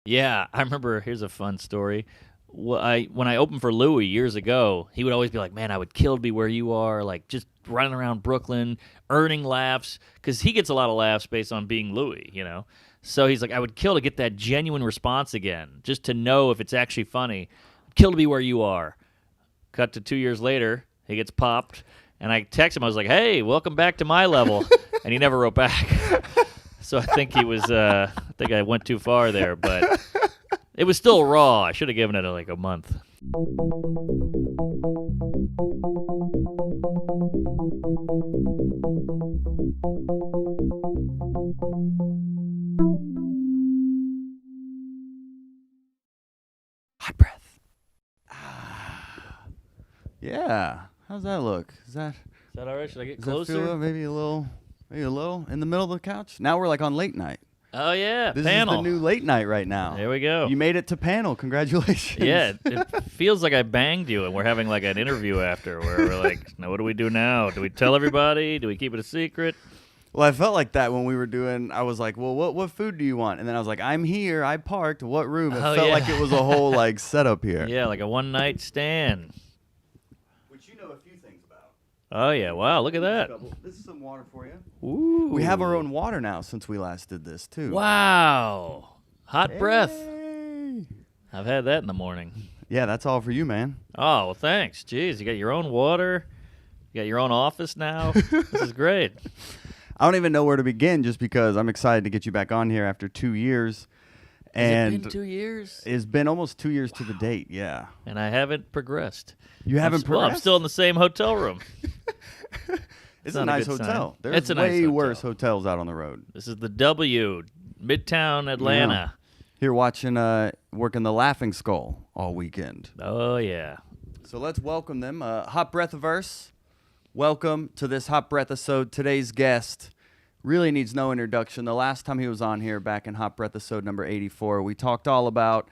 Yeah, I remember. Here's a fun story. When I opened for Louis years ago, he would always be like, "Man, I would kill to be where you are, like just running around Brooklyn, earning laughs, because he gets a lot of laughs based on being Louis. So he's like, I would kill to get that genuine response again, just to know if it's actually funny. Kill to be where you are." Cut to 2 years later, he gets popped, and I text him. I was like, "Hey, welcome back to my level," and he never wrote back. So I think he was. I think I went too far there, but it was still raw. I should have given it like a month. Hot breath. Yeah. How's that look? Is that all right? Should I get Does that closer? feel maybe a little in the middle of the couch? Now we're like on late night. Oh yeah, This panel. is the new late night right now. There we go. You made it to panel. Congratulations. Yeah, it feels like I banged you, and we're having like an interview after, where we're like, "Now, what do we do now? Do we tell everybody? Do we keep it a secret?" Well, I felt like that when we were doing. I was like, "Well, what food do you want?" And then I was like, "I'm here. I parked. What room?" It Oh, felt yeah. like it was a whole like setup here. Yeah, like a one-night stand. Which you know a few things about. Oh yeah, wow, look at that. This is some water for you. Ooh. We have our own water now since we last did this too. Wow, hot breath. Hey. I've had that in the morning. Yeah, that's all for you, man. Oh well, thanks. Jeez, you got your own water. You got your own office now. This is great. I don't even know where to begin, just because I'm excited to get you back on here after 2 years. And Has it been 2 years? It's been almost 2 years to the date, yeah. And I haven't progressed. You haven't Well, I'm progressed? still in the same hotel room. It's not a a nice good sign. hotel. There's It's a nice way hotel. worse hotels out on the road. This is the W, Midtown Atlanta. Here watching, working the Laughing Skull all weekend. Oh yeah. So let's welcome them. Hot Breathiverse, welcome to this Hot Breath episode. Today's guest really needs no introduction. The last time he was on here, back in Hot Breath episode number 84, we talked all about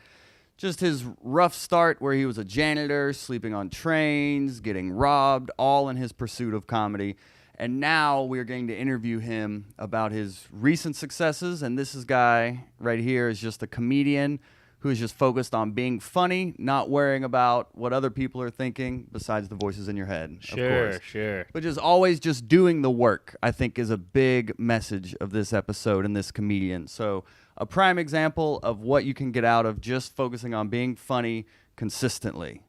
just his rough start where he was a janitor, sleeping on trains, getting robbed, all in his pursuit of comedy. And now we're going to interview him about his recent successes. And this guy right here is just a comedian who is just focused on being funny, not worrying about what other people are thinking besides the voices in your head, of course. Sure. But just always just doing the work, I think, is a big message of this episode and this comedian. So a prime example of what you can get out of just focusing on being funny consistently.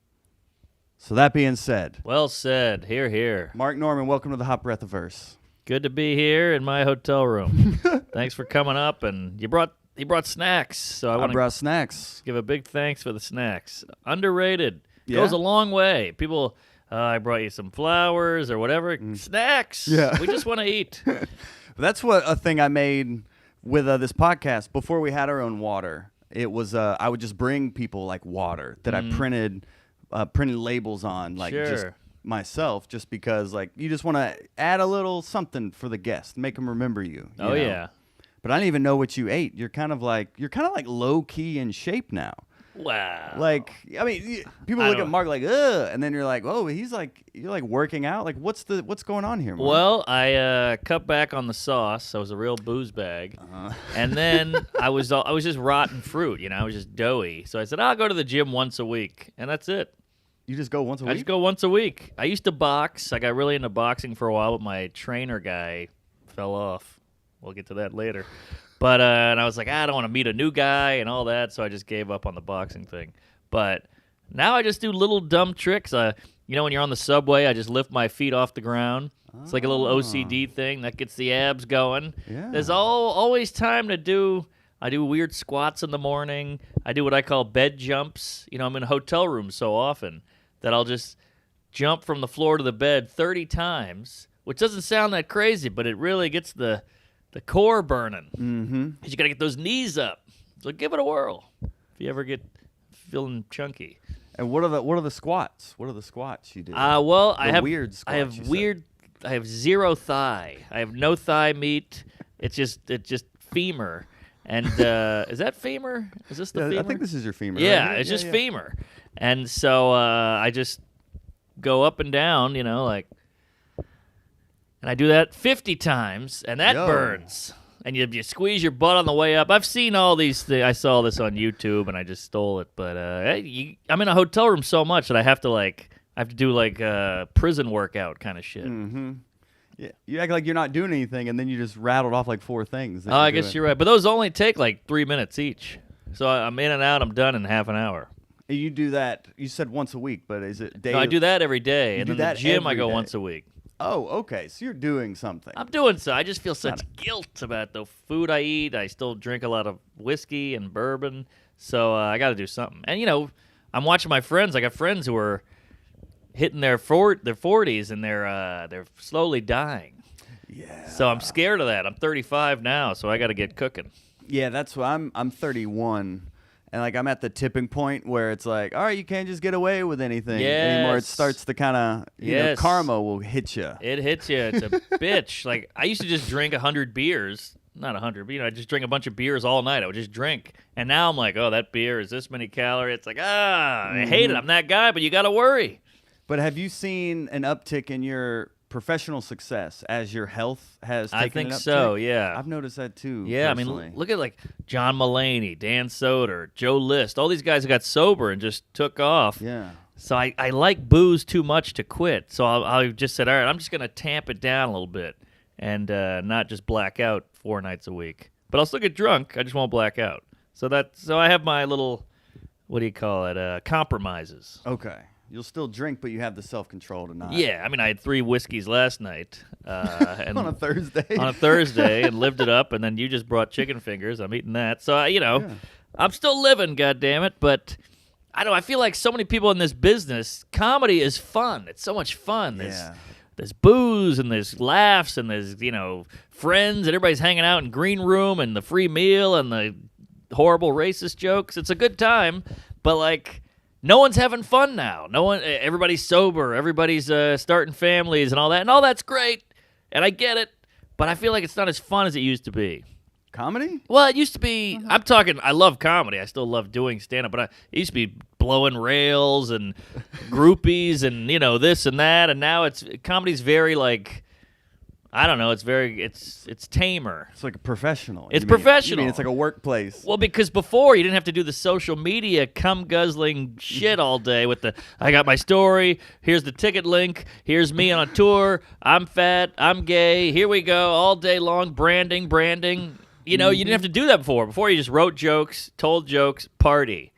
So that being said, Well said. Here. Mark Norman, welcome to the Hot Breathiverse. Good to be here in my hotel room. Thanks for coming up, and he brought snacks. So I I want to brought snacks. give a big thanks for the snacks. Underrated. Yeah? Goes a long way. People, I brought you some flowers or whatever. Snacks. Yeah. We just want to eat. That's what a thing I made with this podcast before we had our own water. It was I would just bring people like water that I printed labels on, like just Sure. myself, just because like you just want to add a little something for the guest, make them remember you. Oh, know? yeah. But I didn't even know what you ate. You're kind of like low key in shape now. Wow. Like, I mean, people I look at don't- Mark like, ugh, and then you're like, oh, you're like working out. Like, what's going on here, Mark? Well, I cut back on the sauce. I was a real booze bag, and then I was just rotten fruit. I was just doughy. So I said, I'll go to the gym once a week, and that's it. You just go once a I week? just go once a week. I used to box. I got really into boxing for a while, but my trainer guy fell off. We'll get to that later. But and I was like, I don't want to meet a new guy and all that, so I just gave up on the boxing thing. But now I just do little dumb tricks. When you're on the subway, I just lift my feet off the ground. It's like a little OCD thing that gets the abs going. Yeah. There's always time to do. I do weird squats in the morning. I do what I call bed jumps. I'm in hotel rooms so often that I'll just jump from the floor to the bed 30 times, which doesn't sound that crazy, but it really gets the core burning. Mm-hmm. 'Cause you got to get those knees up. So give it a whirl if you ever get feeling chunky. And what are the squats? What are the squats you do? Well, The I have weird I have squats, you said. weird. I have zero thigh. I have no thigh meat. It's just femur. And is that femur? Is this the Yeah, femur? I think this is your femur. Yeah, right? it's just femur. And so I just go up and down, and I do that 50 times, and that Yo. burns. and you squeeze your butt on the way up. I've seen all these things. I saw this on YouTube, and I just stole it. But I'm in a hotel room so much that I have to do like prison workout kind of shit. Mm-hmm. Yeah, you act like you're not doing anything, and then you just rattled off like 4 things. Oh, I guess you're right. But those only take like 3 minutes each. So I'm in and out. I'm done in half an hour. You do that. You said once a week, but is it daily? No, I do that every day, You and do then the that gym I every go day. once a week. Oh, okay. So you're doing something. I'm doing so. I just feel such guilt about the food I eat. I still drink a lot of whiskey and bourbon, so I got to do something. And I'm watching my friends. I got friends who are hitting their 40s, and they're slowly dying. Yeah. So I'm scared of that. I'm 35 now, so I got to get cooking. Yeah, that's why I'm 31. And like I'm at the tipping point where it's like, all right, you can't just get away with anything anymore. It Yes. starts to kind of, Yes. karma will hit you. It hits you. It's a bitch. Like I used to just drink 100 beers. Not 100, but I just drink a bunch of beers all night. I would just drink. And now I'm like, oh, that beer is this many calories. It's like, I hate it. I'm that guy, but you got to worry. But have you seen an uptick in your professional success as your health has taken I think an uptick? so, yeah. I've noticed that too. Yeah, personally. I mean, look at like John Mulaney, Dan Soder, Joe List. All these guys got sober and just took off. Yeah. So I like booze too much to quit. So I just said, all right, I'm just going to tamp it down a little bit and not just black out 4 nights a week. But I'll still get drunk. I just won't black out. So I have my little, what do you call it, compromises. Okay. You'll still drink, but you have the self-control to not. Yeah, I mean, I had 3 whiskeys last night. And On a Thursday. on a Thursday and lived it up, and then you just brought chicken fingers. I'm eating that. So, I'm still living, goddammit, but I feel like so many people in this business, comedy is fun. It's so much fun. There's booze and there's laughs and there's, friends and everybody's hanging out in green room and the free meal and the horrible racist jokes. It's a good time, but like no one's having fun now. Everybody's sober. Everybody's starting families and all that. And all that's great. And I get it. But I feel like it's not as fun as it used to be. Comedy? Well, it used to be, I'm talking, I love comedy. I still love doing stand-up. But it used to be blowing rails and groupies and, this and that. And now comedy's very like, I don't know. It's tamer. It's like a professional. It's You mean- professional. You mean it's like a workplace? Well, because before you didn't have to do the social media cum-guzzling shit all day with I got my story, here's the ticket link, here's me on a tour, I'm fat, I'm gay, here we go, all day long, branding. You didn't have to do that before. Before you just wrote jokes, told jokes, party.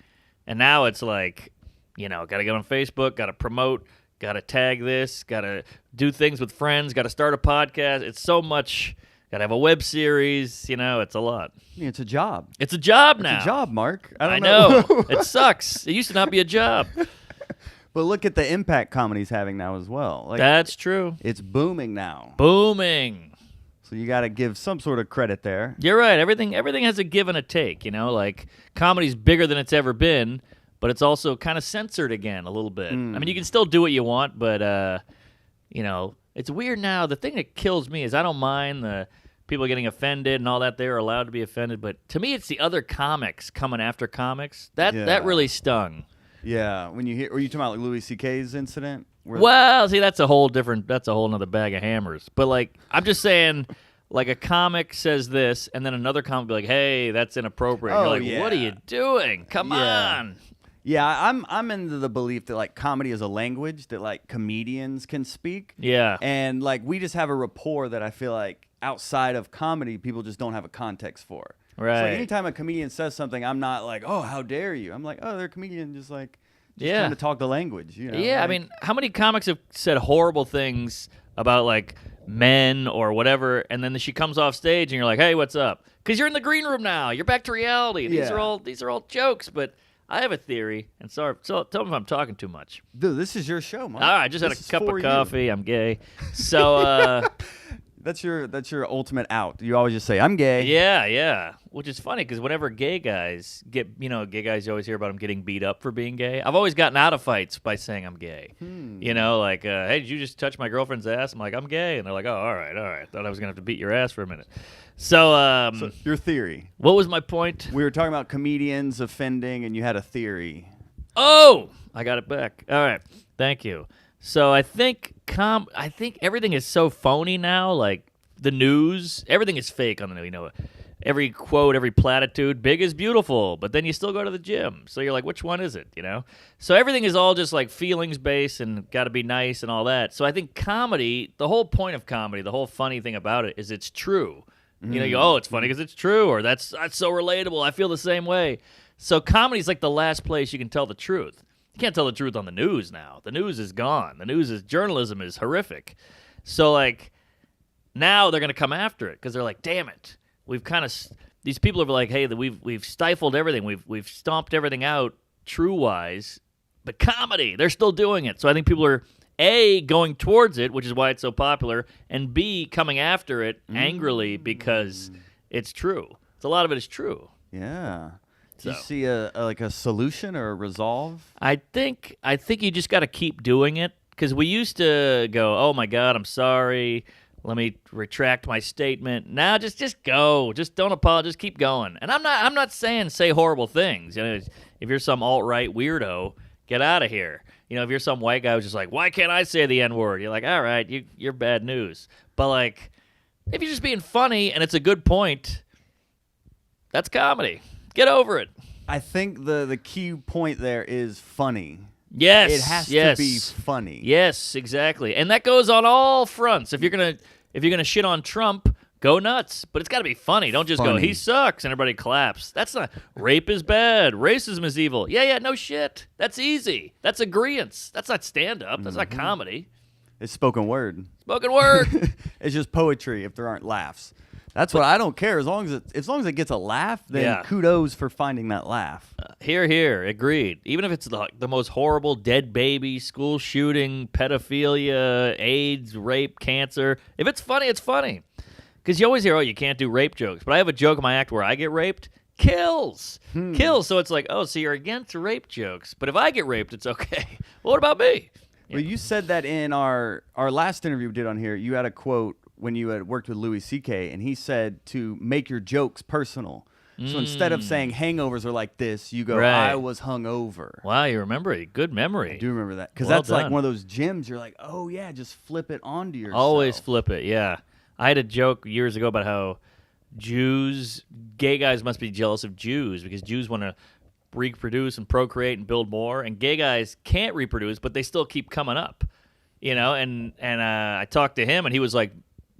And now it's like, got to get on Facebook, got to promote, got to tag this, got to do things with friends, got to start a podcast. It's so much. Got to have a web series. It's a lot. Yeah, it's a job. It's a job now. It's a job, Mark. I I don't know. know. It sucks. It used to not be a job. But look at the impact comedy's having now as well. Like That's true. it's booming now. Booming. So you got to give some sort of credit there. You're right. Everything has a give and a take. Like comedy's bigger than it's ever been, but it's also kind of censored again a little bit. I mean, you can still do what you want, but it's weird now. The thing that kills me is I don't mind the people getting offended and all that. They're allowed to be offended, but to me, it's the other comics coming after comics that really stung. Yeah, when you hear, are you talking about like Louis C.K.'s incident? Well, see, that's a whole nother bag of hammers. But like, I'm just saying, like a comic says this, and then another comic be like, "Hey, that's inappropriate." And Oh, you're like, "What are you doing? Come on!" Yeah, I'm into the belief that like comedy is a language that like comedians can speak. Yeah. And like we just have a rapport that I feel like outside of comedy people just don't have a context for. So Right. like anytime a comedian says something, I'm not like, oh, how dare you? I'm like, oh, they're a comedian just like Yeah. trying to talk the language. Yeah, I like- mean, how many comics have said horrible things about like men or whatever, and then she comes off stage and you're like, "Hey, what's up?" Because you're in the green room now. You're back to reality. These Yeah. are all jokes, but I have a theory, and so tell me if I'm talking too much. Dude, this is your show, Mark. All right, I just had This a is cup for of you. coffee. I'm gay, so That's your ultimate out. You always just say, I'm gay. yeah. Which is funny because whenever gay guys get, gay guys, you always hear about them getting beat up for being gay. I've always gotten out of fights by saying I'm gay. Like, hey, did you just touch my girlfriend's ass? I'm like, I'm gay, and they're like, oh, all right. Thought I was gonna have to beat your ass for a minute. So, So your theory. what was my point? We were talking about comedians offending, and you had a theory. Oh, I got it back. All right, thank you. So I think everything is so phony now. Like the news, everything is fake on the news. You know, every quote, every platitude, big is beautiful, but then you still go to the gym. So you're like, which one is it, you know? So everything is all just like feelings-based and got to be nice and all that. So I think comedy, the whole point of comedy, the whole funny thing about it is it's true. You know, you go, oh, it's funny because it's true, or that's so relatable. I feel the same way. So comedy's like the last place you can tell the truth. You can't tell the truth on the news now. The news is gone. Journalism is horrific. So, like, now they're going to come after it because they're like, damn it. We've kind of, these people are like, hey, we've stifled everything. We've stomped everything out true-wise. But comedy, they're still doing it. So I think people are, A, going towards it, which is why it's so popular, and B, coming after it angrily because it's true. So a lot of it is true. Yeah. Do you So. see a solution or a resolve? I think you just got to keep doing it because we used to go, oh my God, I'm sorry. Let me retract my statement. Now just go. Just don't apologize. Just keep going. And I'm not saying say horrible things. You know, if you're some alt-right weirdo, get out of here. You know, if you're some white guy who's just like, why can't I say the N-word? You're like, all right, you're bad news. But like, if you're just being funny and it's a good point, that's comedy. Get over it. I think the key point there is funny. Yes, It has yes. to be funny. Yes, exactly. And that goes on all fronts. If you're gonna shit on Trump, go nuts. But it's gotta be funny. Don't just go, Funny. he sucks, and everybody claps. That's not rape is bad, racism is evil. Yeah, no shit. That's easy. That's agreeance. That's not stand up. That's not comedy. It's spoken word. Spoken word. It's just poetry if there aren't laughs. That's what I don't care. As long as it gets a laugh, then Yeah. kudos for finding that laugh. Here, agreed. Even if it's the most horrible dead baby, school shooting, pedophilia, AIDS, rape, cancer. If it's funny, it's funny. Because you always hear, oh, you can't do rape jokes. But I have a joke in my act where I get raped. Kills. Kills. So it's like, oh, so you're against rape jokes. But if I get raped, it's okay. Well, what about me? Well, you said that in our last interview we did on here. You had a quote when you had worked with Louis C.K., and he said to make your jokes personal. So instead of saying hangovers are like this, you go, Right. I was hungover. Wow, you remember it. Good memory. I do remember that. Because Well that's like done. one of those gems you're like, oh, yeah, just flip it onto yourself. Always flip it, yeah. I had a joke years ago about how gay guys must be jealous of Jews because Jews want to reproduce and procreate and build more, and gay guys can't reproduce, but they still keep coming up, you know. And I talked to him, and he was like,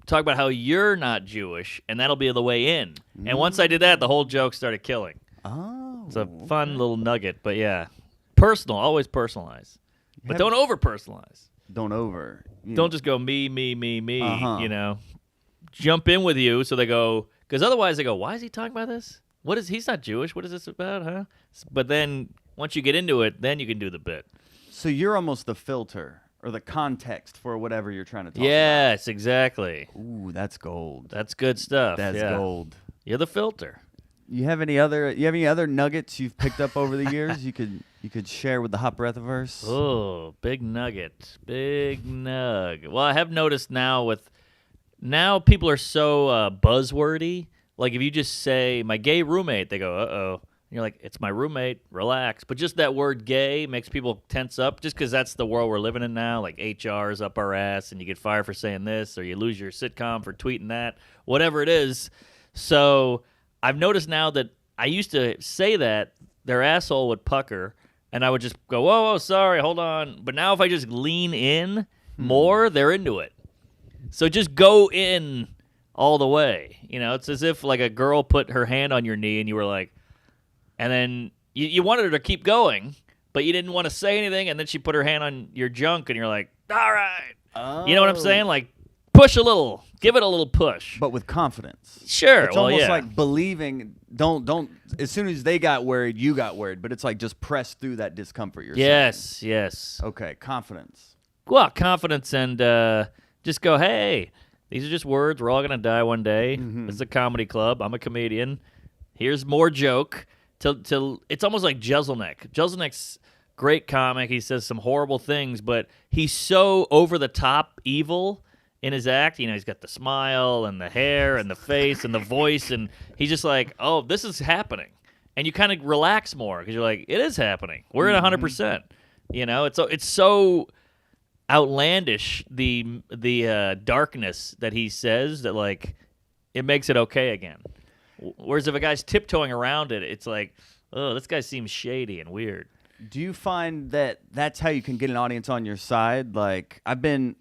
talk about how you're not Jewish, and that'll be the way in. And once I did that, the whole joke started killing. Oh. It's a fun little nugget, but yeah, personal, always personalize, but don't over personalize. Don't over. Don't just go me, Uh-huh. you know. Jump in with you so they go, because otherwise they go, why is he talking about this? He's not Jewish. What is this about, huh? But then once you get into it, then you can do the bit. So you're almost the filter or the context for whatever you're trying to talk Yes, exactly. about. Ooh, that's gold. That's good stuff. That's yeah. gold. You're the filter. You have any other nuggets you've picked up over the years you could share with the Hot Breathiverse? Oh, big nugget. Big nug. Well, I have noticed now people are so buzzwordy. Like if you just say my gay roommate, they go, uh-oh. And you're like, it's my roommate, relax. But just that word gay makes people tense up just because that's the world we're living in now. Like HR is up our ass and you get fired for saying this or you lose your sitcom for tweeting that, whatever it is. So I've noticed now that I used to say that, their asshole would pucker and I would just go, whoa, sorry, hold on. But now if I just lean in more, they're into it. So just go in all the way. You know, it's as if like a girl put her hand on your knee and you were like, and then you wanted her to keep going, but you didn't want to say anything, and then she put her hand on your junk and you're like, all right. Oh. You know what I'm saying? Like, push a little. Give it a little push. But with confidence. Sure. It's well, almost yeah. like believing. Don't. As soon as they got worried, you got worried. But it's like just press through that discomfort yourself. Yes. Okay. Confidence. Well, confidence and just go, hey, these are just words. We're all going to die one day. This is a comedy club. I'm a comedian. Here's more joke. Till it's almost like Jeselnik. Jeselnik's great comic. He says some horrible things, but he's so over the top evil in his act. You know, he's got the smile and the hair and the face and the voice, and he's just like, oh, this is happening. And you kind of relax more because you're like, it is happening. We're at 100%. You know, it's so. outlandish the darkness that he says that like it makes it okay again. Whereas if a guy's tiptoeing around it, it's like, oh, this guy seems shady and weird. Do you find that that's how you can get an audience on your side? Like I've been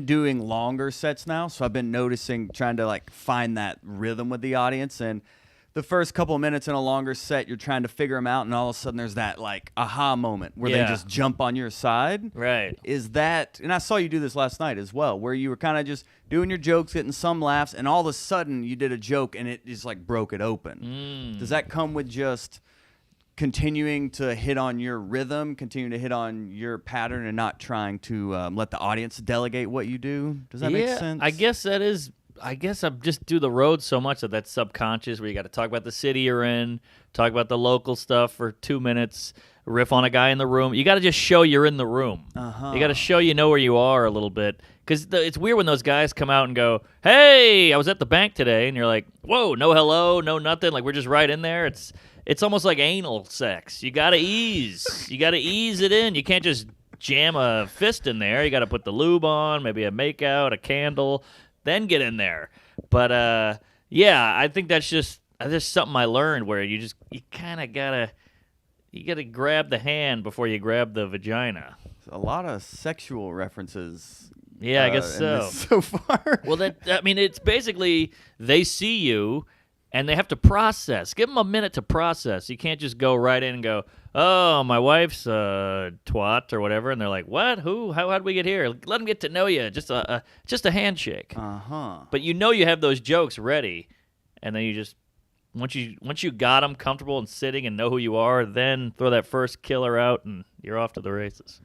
doing longer sets now, so I've been noticing trying to like find that rhythm with the audience. And the first couple of minutes in a longer set, you're trying to figure them out, and all of a sudden there's that like aha moment where they just jump on your side. Right. Is that? And I saw you do this last night as well, where you were kind of just doing your jokes, getting some laughs, and all of a sudden you did a joke and it just like broke it open. Does that come with just continuing to hit on your rhythm, continuing to hit on your pattern, and not trying to let the audience delegate what you do? Does that make sense? I guess that is. I guess I just do the road so much that that's subconscious, where you got to talk about the city you're in, talk about the local stuff for 2 minutes, riff on a guy in the room. You got to just show you're in the room. You got to show you know where you are a little bit. Because it's weird when those guys come out and go, hey, I was at the bank today. And you're like, whoa, no hello, no nothing. Like, we're just right in there. It's almost like anal sex. You got to ease. You got to ease it in. You can't just jam a fist in there. You got to put the lube on, maybe a makeout, a candle, then get in there. But I think that's just something I learned where you kind of gotta grab the hand before you grab the vagina. A lot of sexual references. Yeah, I guess so. So far. Well, it's basically they see you and they have to process. Give them a minute to process. You can't just go right in and go, oh, my wife's a twat or whatever, and they're like, what? Who? How'd we get here? Let them get to know you. Just a handshake. But you know you have those jokes ready, and then you just once you got them comfortable and sitting and know who you are, then throw that first killer out, and you're off to the races.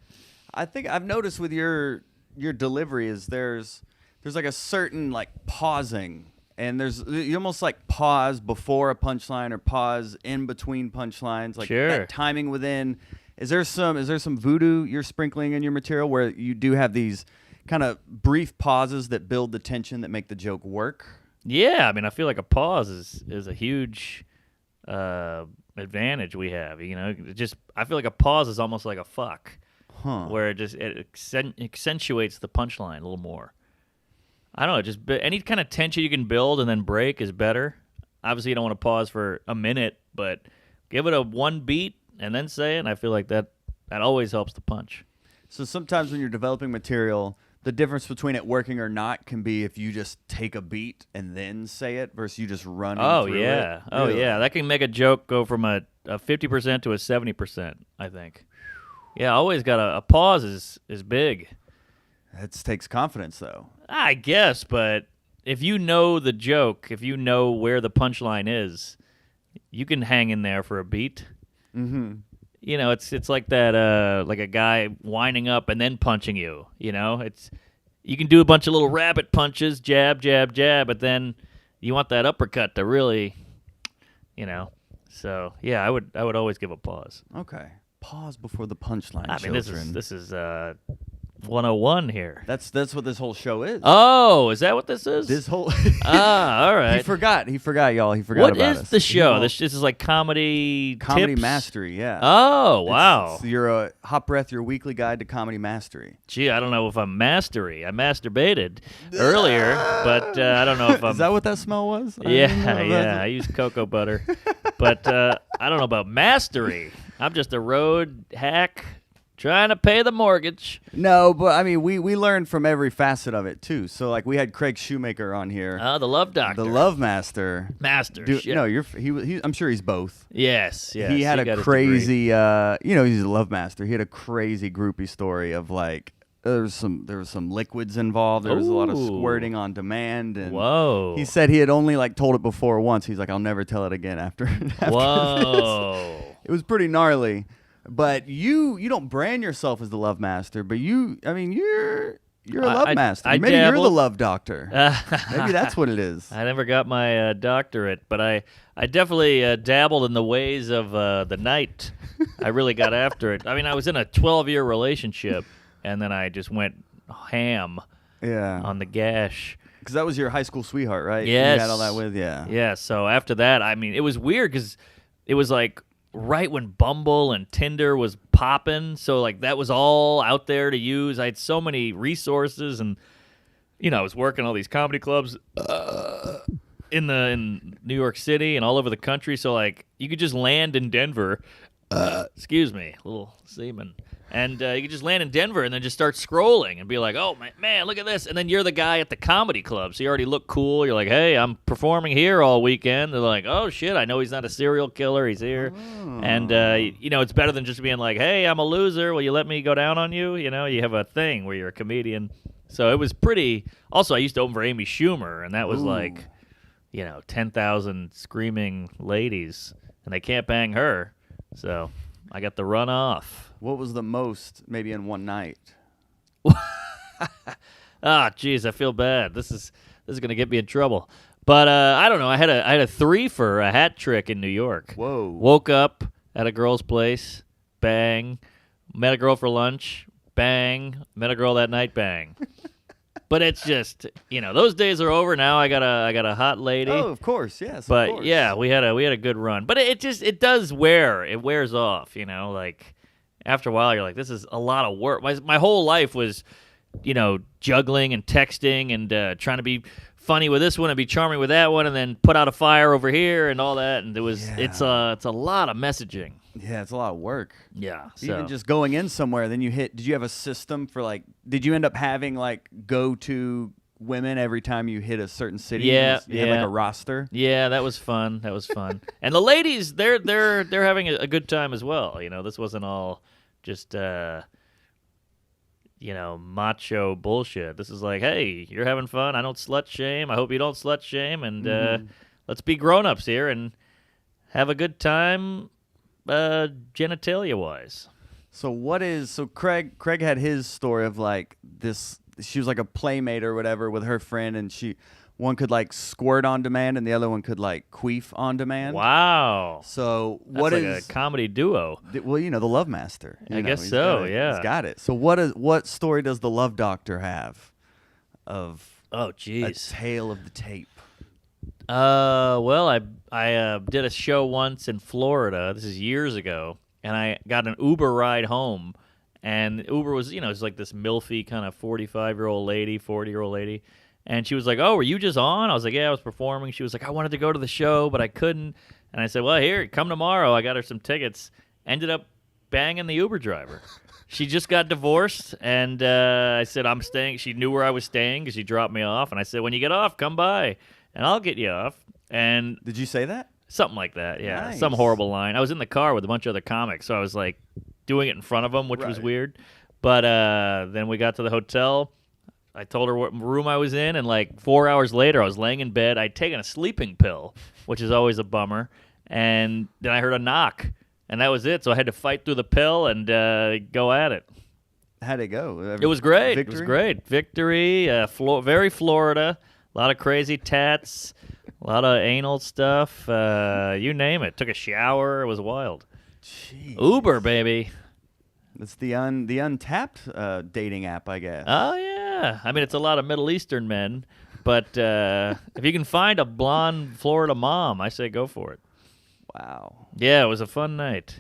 I think I've noticed with your delivery is there's like a certain like pausing. And you almost like pause before a punchline or pause in between punchlines, like that timing within. Is there some voodoo you're sprinkling in your material where you do have these kind of brief pauses that build the tension that make the joke work? Yeah, I mean, I feel like a pause is a huge advantage we have. You know, I feel like a pause is almost like a fuck, where it accentuates the punchline a little more. I don't know, just any kind of tension you can build and then break is better. Obviously, you don't want to pause for a minute, but give it a one beat and then say it, and I feel like that always helps the punch. So sometimes when you're developing material, the difference between it working or not can be if you just take a beat and then say it versus you just run through it. Oh, yeah. That can make a joke go from a 50% to a 70%, I think. Yeah, always got a pause is big. That takes confidence, though. I guess, but if you know the joke, if you know where the punchline is, you can hang in there for a beat. Mm-hmm. You know, it's like that, like a guy winding up and then punching you. You know, you can do a bunch of little rabbit punches, jab, jab, jab, but then you want that uppercut to really, you know. So yeah, I would always give a pause. Okay, pause before the punchline. I mean, this is 101 here. That's what this whole show is. Oh, is that what this is? This whole all right. He forgot, y'all. He forgot what about us. What is the show? This is like comedy tips? mastery, yeah. Oh, wow. It's your Hot Breath, your weekly guide to comedy mastery. Gee, I don't know if I'm mastery. I masturbated earlier, but I don't know if I'm... Is that what that smell was? Yeah. I used cocoa butter. But I don't know about mastery. I'm just a road hack trying to pay the mortgage. No, but I mean, we learned from every facet of it too. So like we had Craig Shoemaker on here. The love doctor, the love master. No, I'm sure he's both. Yes. He had a crazy. He's a love master. He had a crazy groupie story of like there was some liquids involved. There was a lot of squirting on demand. And whoa. He said he had only like told it before once. He's like, I'll never tell it again after whoa. This. It was pretty gnarly. But you don't brand yourself as the love master, but you're a love master. Maybe you're the love doctor. Maybe that's what it is. I never got my doctorate, but I definitely dabbled in the ways of the night. I really got after it. I mean, I was in a 12-year relationship, and then I just went ham on the gash. Because that was your high school sweetheart, right? Yes. You had all that with, yeah. Yeah, so after that, I mean, it was weird because it was like, right when Bumble and Tinder was popping, so like that was all out there to use. I had so many resources, and I was working all these comedy clubs in New York City and all over the country. So like you could just land in Denver. Excuse me, a little semen. And you could just land in Denver and then just start scrolling and be like, oh, man, look at this. And then you're the guy at the comedy club, so you already look cool. You're like, hey, I'm performing here all weekend. They're like, oh, shit, I know he's not a serial killer. He's here. Oh. And, it's better than just being like, hey, I'm a loser. Will you let me go down on you? You have a thing where you're a comedian. So it was pretty. Also, I used to open for Amy Schumer, and that was like, 10,000 screaming ladies, and they can't bang her. So I got the run off. What was the most, maybe in one night? Jeez, I feel bad. This is gonna get me in trouble. But I don't know. I had a 3 for a hat trick in New York. Whoa! Woke up at a girl's place, bang. Met a girl for lunch, bang. Met a girl that night, bang. But it's just those days are over now. I got a hot lady. Oh, of course, yes. But of course. yeah, we had a good run. But it does wear. It wears off. Like. After a while, you're like, this is a lot of work. My whole life was, juggling and texting and trying to be funny with this one and be charming with that one, and then put out a fire over here and all that. And it's a lot of messaging. Yeah, it's a lot of work. Yeah. Even just going in somewhere, then did you have a system for like, did you end up having like go-to women every time you hit a certain city? Yeah. You had like a roster? Yeah, that was fun. And the ladies, they're having a good time as well. This wasn't all just macho bullshit. This is like, hey, you're having fun. I don't slut shame. I hope you don't slut shame. And let's be grown-ups here and have a good time genitalia wise. So Craig had his story of like this. She was like a playmate or whatever with her friend, and one could like squirt on demand and the other one could like queef on demand. Wow. So That's like a comedy duo. Well, the Love Master. I guess so. Yeah, he's got it. So what story does the Love Doctor have of a tale of the tape? Well, I did a show once in Florida. This is years ago, and I got an Uber ride home, and Uber was it's like this milfy kind of 45-year-old lady, 40-year-old lady. And she was like, oh, were you just on? I was like, yeah, I was performing. She was like, I wanted to go to the show, but I couldn't. And I said, well, here, come tomorrow. I got her some tickets. Ended up banging the Uber driver. She just got divorced, and I said, I'm staying. She knew where I was staying because she dropped me off. And I said, when you get off, come by, and I'll get you off. And did you say that? Something like that, yeah. Nice. Some horrible line. I was in the car with a bunch of other comics, so I was like doing it in front of them, which was weird. But then we got to the hotel. I told her what room I was in, and like 4 hours later, I was laying in bed. I'd taken a sleeping pill, which is always a bummer. And then I heard a knock, and that was it. So I had to fight through the pill and go at it. How'd it go? It was great. Victory? It was great. Victory, very Florida. A lot of crazy tats, a lot of anal stuff. You name it. Took a shower. It was wild. Jeez. Uber, baby. It's the Untapped dating app, I guess. Oh, yeah. I mean, it's a lot of Middle Eastern men, but if you can find a blonde Florida mom, I say go for it. Wow. Yeah, it was a fun night.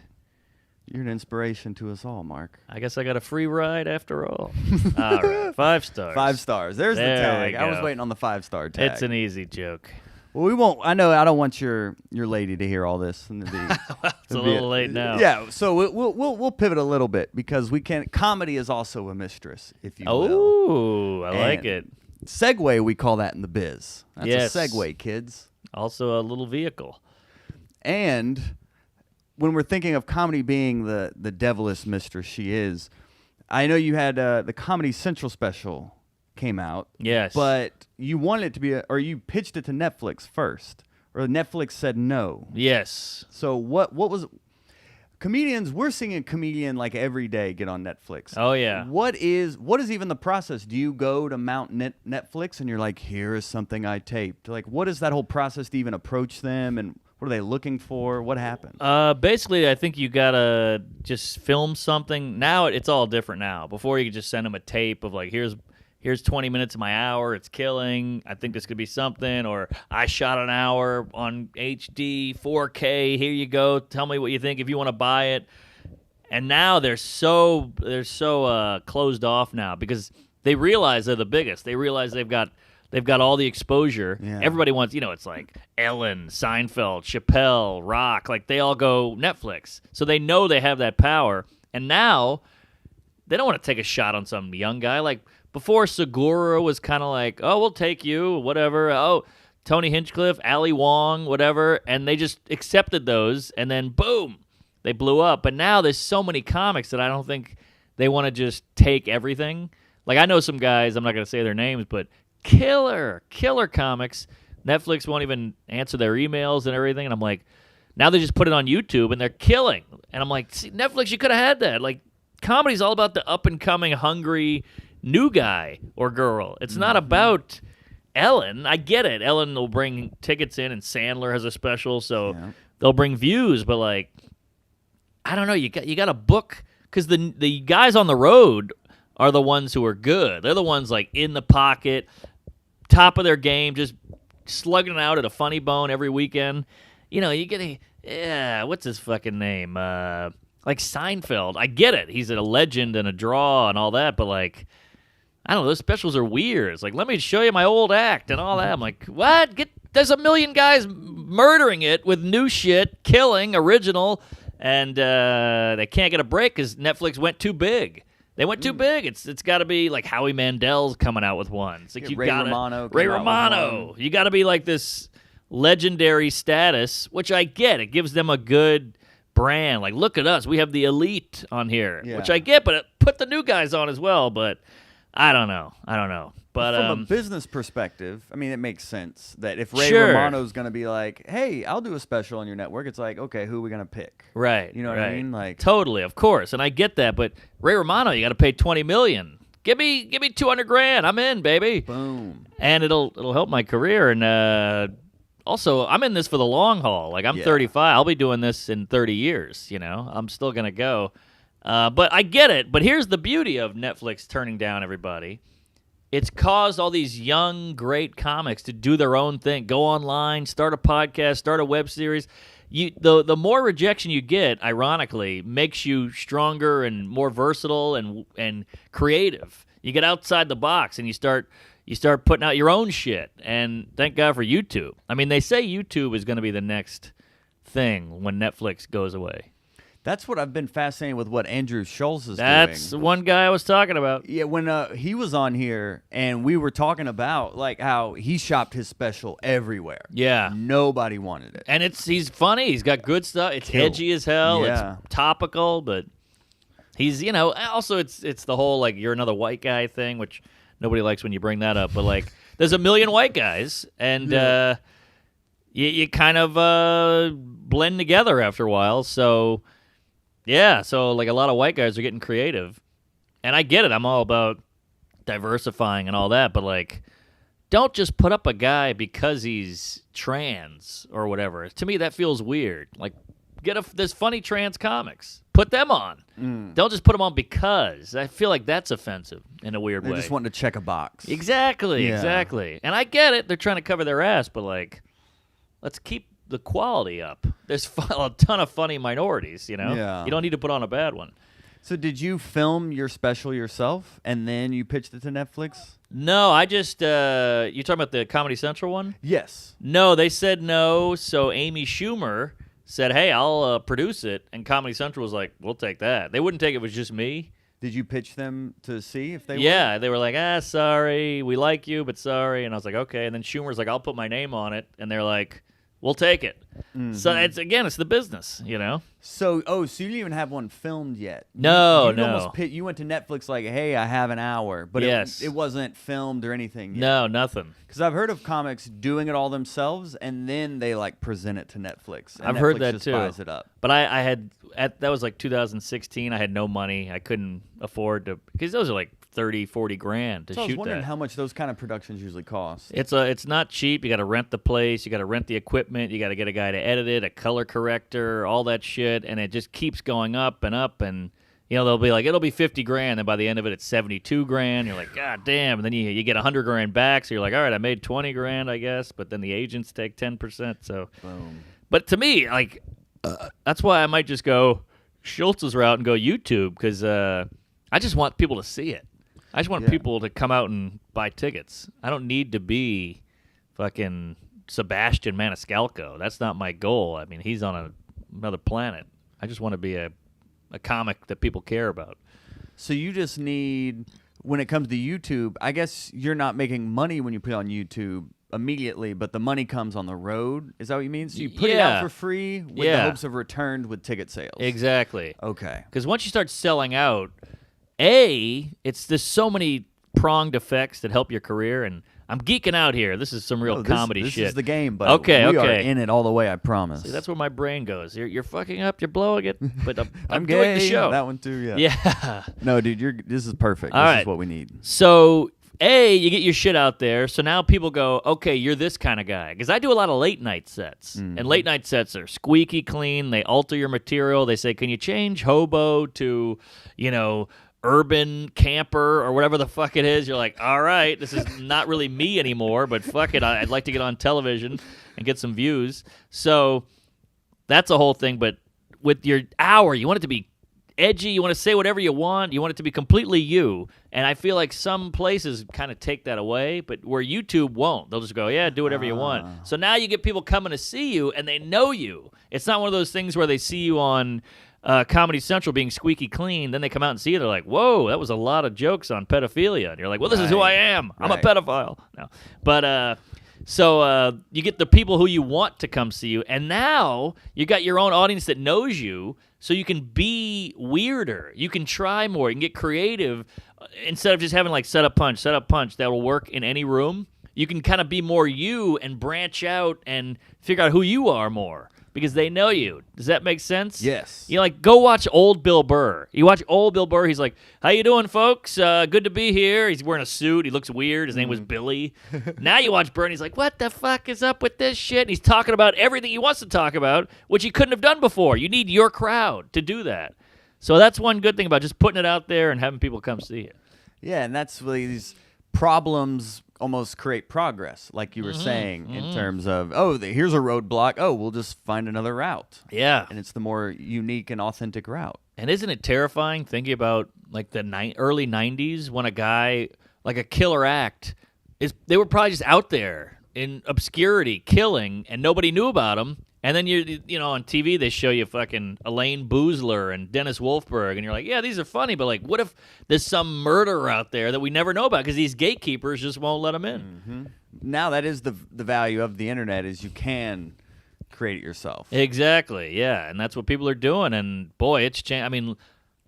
You're an inspiration to us all, Mark. I guess I got a free ride after all. All right, 5 stars. 5 stars. There's There the tag. we I was go. waiting on the 5-star tag. It's an easy joke. Well, we won't. I know. I don't want your lady to hear all this. And It's a little late now. Yeah. So we'll pivot a little bit because we can. Comedy is also a mistress, if you will. Oh, I like And it. Segue, we call that in the biz. That's Yes. a segue, kids. Also a little vehicle. And when we're thinking of comedy being the devilish mistress she is, I know you had the Comedy Central special came out. Yes. But you wanted it to be, or you pitched it to Netflix first, or Netflix said no. Yes. So what was comedians? We're seeing a comedian like every day get on Netflix. Oh, yeah. What is even the process? Do you go to Netflix and you're like, here is something I taped? Like, what is that whole process to even approach them, and what are they looking for? What happened? Basically, I think you gotta just film something. Now it's all different now. Before you could just send them a tape of like, here's here's 20 minutes of my hour. It's killing. I think this could be something. Or I shot an hour on HD, 4K. Here you go. Tell me what you think if you want to buy it. And now they're so closed off now because they realize they're the biggest. They realize they've got all the exposure. Yeah. Everybody wants, it's like Ellen, Seinfeld, Chappelle, Rock. Like they all go Netflix. So they know they have that power. And now they don't want to take a shot on some young guy. Like before, Segura was kind of like, oh, we'll take you, whatever. Oh, Tony Hinchcliffe, Ali Wong, whatever. And they just accepted those. And then boom, they blew up. But now there's so many comics that I don't think they want to just take everything. Like I know some guys, I'm not going to say their names, but killer comics. Netflix won't even answer their emails and everything. And I'm like, now they just put it on YouTube and they're killing. And I'm like, see, Netflix, you could have had that. Like comedy's all about the up-and-coming, hungry new guy or girl. It's not about Ellen. I get it. Ellen will bring tickets in and Sandler has a special, so they'll bring views. But like, I don't know. You got to book because the guys on the road are the ones who are good. They're the ones like in the pocket, top of their game, just slugging it out at a Funny Bone every weekend. You get what's his fucking name? Like Seinfeld. I get it. He's a legend and a draw and all that, but like, I don't know. Those specials are weird. It's like, let me show you my old act and all that. I'm like, what? There's a million guys murdering it with new shit, killing, original, and they can't get a break because Netflix went too big. They went too big. It's got to be like Howie Mandel's coming out with one. It's like Ray Romano. Ray Romano. You got to be like this legendary status, which I get. It gives them a good brand. Like, look at us. We have the elite on here, which I get, but put the new guys on as well. But I don't know. But from a business perspective, I mean, it makes sense that if Ray Romano's going to be like, hey, I'll do a special on your network, it's like, okay, who are we going to pick? Right. You know what I mean? Like totally, of course. And I get that, but Ray Romano, you got to pay $20 million. Give me $200,000. I'm in, baby. Boom. And it'll help my career. And also, I'm in this for the long haul. Like I'm 35. I'll be doing this in 30 years. I'm still going to go. But I get it. But here's the beauty of Netflix turning down everybody. It's caused all these young, great comics to do their own thing. Go online, start a podcast, start a web series. The more rejection you get, ironically, makes you stronger and more versatile and creative. You get outside the box and you start putting out your own shit. And thank God for YouTube. I mean, they say YouTube is going to be the next thing when Netflix goes away. That's what I've been fascinated with what Andrew Schulz is doing. That's the one guy I was talking about. Yeah, when he was on here and we were talking about like how he shopped his special everywhere. Yeah. Nobody wanted it. And he's funny. He's got good stuff. It's edgy as hell. Yeah. It's topical, but he's, also it's the whole like you're another white guy thing, which nobody likes when you bring that up. But like there's a million white guys and you kind of blend together after a while. So so like a lot of white guys are getting creative. And I get it. I'm all about diversifying and all that, but like don't just put up a guy because he's trans or whatever. To me that feels weird. Like there's funny trans comics. Put them on. Don't just put them on because. I feel like that's offensive in a weird way. They're just wanting to check a box. Exactly. And I get it. They're trying to cover their ass, but like let's keep the quality up. There's a ton of funny minorities, Yeah. You don't need to put on a bad one. So did you film your special yourself and then you pitched it to Netflix? No, I just you talking about the Comedy Central one? Yes. No, they said no, so Amy Schumer said, hey, I'll produce it, and Comedy Central was like, we'll take that. They wouldn't take it with just me. Did you pitch them to see if they would? Yeah, they were like, sorry, we like you, but sorry. And I was like, okay. And then Schumer's like, I'll put my name on it. And they're like, we'll take it. So it's the business, So you didn't even have one filmed yet. No. You went to Netflix like, hey, I have an hour, but it wasn't filmed or anything yet. No, nothing. Because I've heard of comics doing it all themselves and then they like present it to Netflix. And I've Netflix heard that just too. buys it up. But I had that was like 2016. I had no money. I couldn't afford to because those are like 30, 40 grand to So shoot I was wondering that. how much those kind of productions usually cost. It's not cheap. You got to rent the place. You got to rent the equipment. You got to get a guy to edit it, a color corrector, all that shit, and it just keeps going up and up. And they'll be like, it'll be 50 grand, and by the end of it, it's 72 grand. You're like, God damn. And then you get 100 grand back, so you're like, all right, I made 20 grand, I guess, but then the agents take 10%. So, Boom. But to me, like, that's why I might just go Schultz's route and go YouTube, because I just want people to see it. I just want people to come out and buy tickets. I don't need to be fucking Sebastian Maniscalco. That's not my goal. I mean, he's on another planet. I just want to be a comic that people care about. So you just need, when it comes to YouTube, I guess you're not making money when you put it on YouTube immediately, but the money comes on the road. Is that what you mean? So you put it out for free with the hopes of return with ticket sales. Exactly. Okay. Because once you start selling out, there's so many pronged effects that help your career, and I'm geeking out here. This is some real comedy shit. This is the game, but okay. We are in it all the way, I promise. See, that's where my brain goes. You're fucking up, you're blowing it, but I'm gay, doing the show. That one too, yeah. Yeah. No, dude, this is perfect. All this right. is what we need. So, you get your shit out there, so now people go, okay, you're this kind of guy. Because I do a lot of late-night sets, and late-night sets are squeaky clean. They alter your material. They say, can you change hobo to, urban camper or whatever the fuck it is? You're like, all right, this is not really me anymore, but fuck it, I'd like to get on television and get some views. So that's a whole thing. But with your hour, you want it to be edgy. You want to say whatever you want. You want it to be completely you. And I feel like some places kind of take that away, but where YouTube won't. They'll just go, yeah, do whatever you want. So now you get people coming to see you, and they know you. It's not one of those things where they see you on Comedy Central being squeaky clean, then they come out and see you, they're like, whoa, that was a lot of jokes on pedophilia. And you're like, well, this is who I am. I'm a pedophile. No. But so you get the people who you want to come see you, and now you got your own audience that knows you, so you can be weirder. You can try more. You can get creative. Instead of just having like set up punch that will work in any room, you can kind of be more you and branch out and figure out who you are more. Because they know you. Does that make sense? Yes. You go watch old Bill Burr. You watch old Bill Burr, he's like, how you doing, folks? Good to be here. He's wearing a suit. He looks weird. His name was Billy. Now you watch Burr, and he's like, what the fuck is up with this shit? And he's talking about everything he wants to talk about, which he couldn't have done before. You need your crowd to do that. So that's one good thing about just putting it out there and having people come see it. Yeah, and that's really these problems almost create progress, like you were saying, in terms of, here's a roadblock. Oh, we'll just find another route. Yeah. And it's the more unique and authentic route. And isn't it terrifying thinking about like the early 90s when a guy, like a killer act, they were probably just out there in obscurity killing and nobody knew about him. And then on TV they show you fucking Elaine Boozler and Dennis Wolfberg, and you're like, yeah, these are funny, but like, what if there's some murderer out there that we never know about because these gatekeepers just won't let them in? Mm-hmm. Now that is the value of the internet, is you can create it yourself. Exactly, yeah, and that's what people are doing. And boy, it's changed. I mean,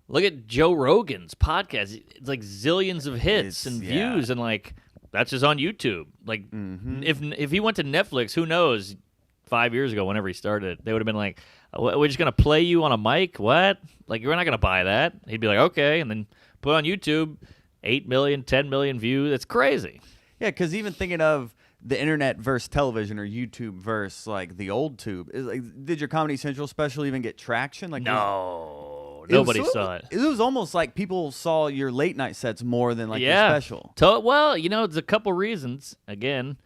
look at Joe Rogan's podcast; it's like zillions of hits and views, and like that's just on YouTube. Like, if he went to Netflix, who knows? 5 years ago, whenever he started, they would have been like, we're just going to play you on a mic? What? Like, you're not going to buy that. He'd be like, okay, and then put on YouTube, 8 million, 10 million views. It's crazy. Yeah, because even thinking of the internet versus television, or YouTube versus, like, the old tube, did your Comedy Central special even get traction? Like, no. Nobody saw it. It was almost like people saw your late-night sets more than, like, your special. Well, there's a couple reasons. Again,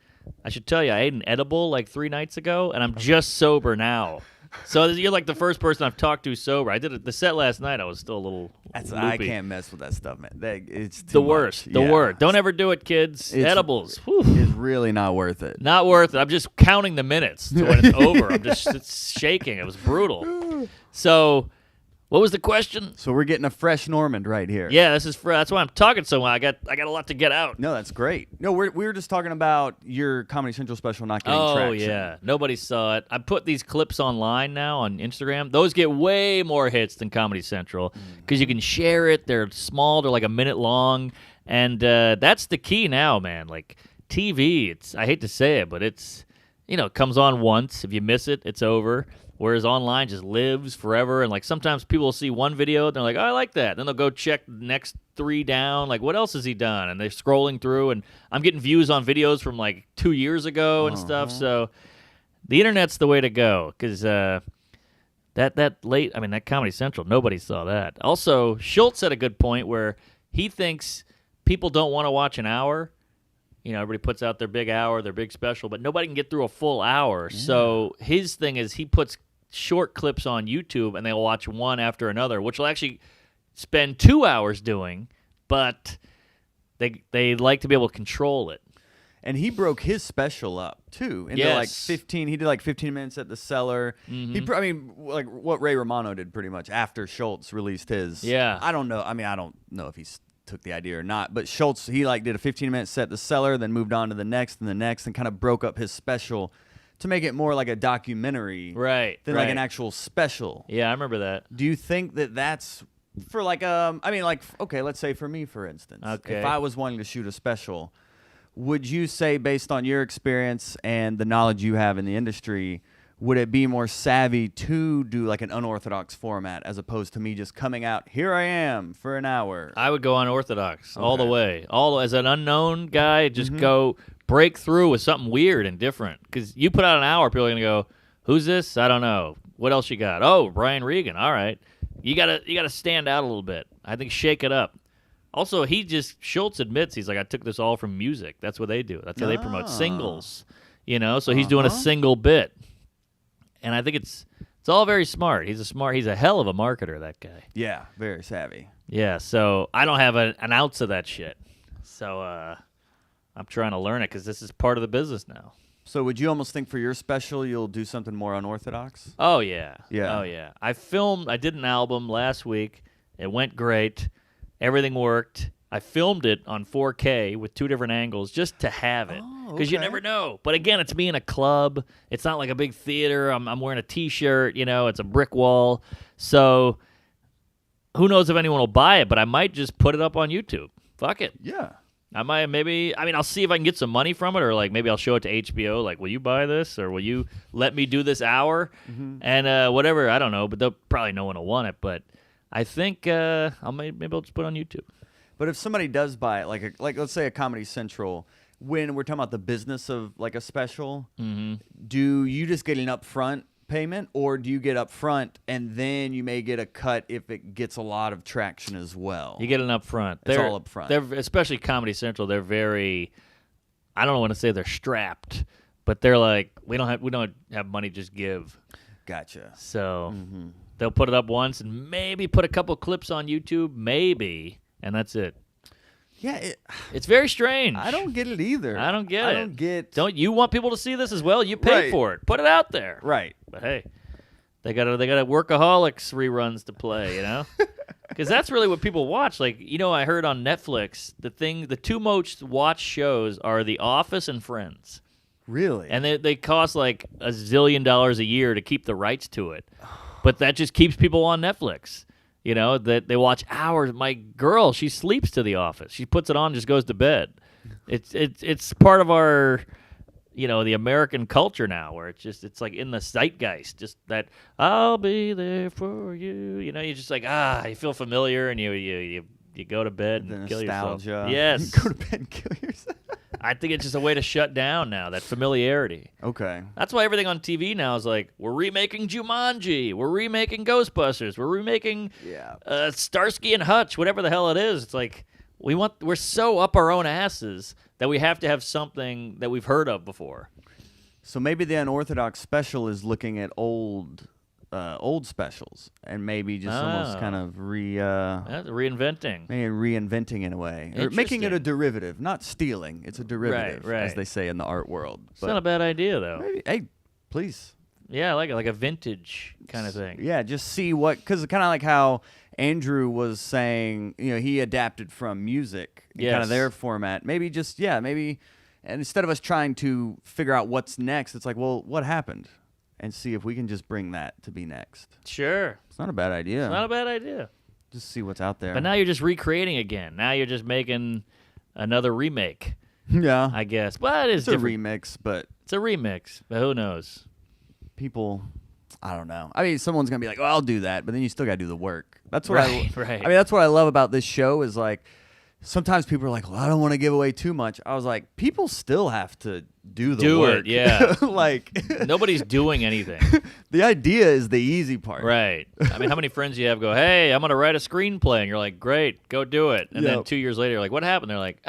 I should tell you, I ate an edible like 3 nights ago, and I'm just sober now. So you're like the first person I've talked to sober. I did the set last night. I was still a little loopy. I can't mess with that stuff, man. It's too the worst. Much. The worst. Don't ever do it, kids. Edibles. It's really not worth it. Not worth it. I'm just counting the minutes to when it's over. It's shaking. It was brutal. So, what was the question? So we're getting a fresh Normand right here. Yeah, that's why I'm talking so much. I got a lot to get out. No, that's great. No, we were just talking about your Comedy Central special not getting traction. Oh, yeah. Nobody saw it. I put these clips online now on Instagram. Those get way more hits than Comedy Central because you can share it. They're small. They're like a minute long. And that's the key now, man. Like, TV, I hate to say it, but it comes on once. If you miss it, it's over. Whereas online just lives forever. And like sometimes people will see one video and they're like, oh, I like that. Then they'll go check the next 3 down. Like, what else has he done? And they're scrolling through, and I'm getting views on videos from like 2 years ago and stuff. So the internet's the way to go because That late, I mean, that Comedy Central, nobody saw that. Also, Schultz had a good point where he thinks people don't want to watch an hour. You know, everybody puts out their big hour, their big special, but nobody can get through a full hour. Yeah. So his thing is he puts short clips on YouTube, and they'll watch one after another, which will actually spend 2 hours doing, but they like to be able to control it. And he broke his special up too into like 15. He did like 15 minutes at the Cellar. Mm-hmm. I mean, like what Ray Romano did pretty much after Schultz released his. Yeah. I don't know. I mean, I don't know if he took the idea or not. But Schultz, he like did a 15-minute set at the Cellar, then moved on to the next and the next, and kind of broke up his special to make it more like a documentary, than like an actual special. Yeah, I remember that. Do you think that that's for like I mean, like okay, let's say for me, for instance, if I was wanting to shoot a special. Would you say, based on your experience and the knowledge you have in the industry, would it be more savvy to do like an unorthodox format as opposed to me just coming out, here I am, for an hour? I would go unorthodox all the way. As an unknown guy, just go break through with something weird and different. Because you put out an hour, people are going to go, who's this? I don't know. What else you got? Oh, Brian Regan. All right. You gotta stand out a little bit. I think shake it up. Also, Schultz admits, he's like, I took this all from music. That's what they do. That's how they promote singles, you know? So he's doing a single bit. And I think it's all very smart. He's a hell of a marketer, that guy. Yeah, very savvy. Yeah, so I don't have an ounce of that shit. So I'm trying to learn it because this is part of the business now. So would you almost think for your special you'll do something more unorthodox? Oh, yeah. Yeah. Oh, yeah. I did an album last week. It went great. Everything worked. I filmed it on 4K with 2 different angles just to have it. Because you never know. But again, it's me in a club. It's not like a big theater. I'm wearing a T-shirt. You know, it's a brick wall. So who knows if anyone will buy it, but I might just put it up on YouTube. Fuck it. Yeah. I might I'll see if I can get some money from it, or like maybe I'll show it to HBO. Like, will you buy this, or will you let me do this hour? And whatever, I don't know, but they'll probably no one will want it. But I think maybe I'll just put it on YouTube. But if somebody does buy it, like let's say a Comedy Central, when we're talking about the business of like a special, do you just get an upfront payment, or do you get upfront and then you may get a cut if it gets a lot of traction as well? You get an upfront. It's all upfront. They're especially Comedy Central. They're very, I don't want to say they're strapped, but they're like, we don't have money, just give. Gotcha. So they'll put it up once and maybe put a couple clips on YouTube, maybe, and that's it. Yeah, it's very strange. I don't get it either. I don't get it. Don't you want people to see this as well? You pay for it. Put it out there. Right. But hey, they got Workaholics reruns to play, you know? Because that's really what people watch. Like, you know, I heard on Netflix, the 2 most watched shows are The Office and Friends. Really? And they cost like $1 zillion a year to keep the rights to it. But that just keeps people on Netflix. You know, that they watch hours. My girl, she sleeps to The Office. She puts it on, just goes to bed. It's part of our, you know, the American culture now, where it's like in the zeitgeist. Just that I'll be there for you. You know, you're just like you feel familiar, and you go to bed and kill yourself. Yes, go to bed and kill yourself. I think it's just a way to shut down now, that familiarity. Okay. That's why everything on TV now is like, we're remaking Jumanji, we're remaking Ghostbusters, we're remaking Starsky and Hutch, whatever the hell it is. It's like, we're so up our own asses that we have to have something that we've heard of before. So maybe the unorthodox special is looking at old specials and maybe just almost kind of reinventing. Maybe reinventing in a way. Or making it a derivative, not stealing. It's a derivative, as they say in the art world. It's not a bad idea, though. Maybe, hey, please. Yeah, I like it, like a vintage kind of thing. Yeah, just see because kind of like how Andrew was saying, you know, he adapted from music, kind of their format. Maybe just, and instead of us trying to figure out what's next, it's like, well, what happened? And see if we can just bring that to be next. Sure. It's not a bad idea. It's not a bad idea. Just see what's out there. But now you're just recreating again. Now you're just making another remake. Yeah. I guess. Well, it's a remix, but... It's a remix, but who knows? People... I don't know. I mean, someone's going to be like, oh, I'll do that, but then you still got to do the work. That's what right. I mean, that's what I love about this show is like, sometimes people are like, well, I don't want to give away too much. I was like, people still have to do the work. Yeah. Like Nobody's doing anything. The idea is the easy part. Right. I mean, how many friends do you have go, hey, I'm going to write a screenplay? And you're like, great, go do it. And then 2 years later, you're like, what happened? They're like,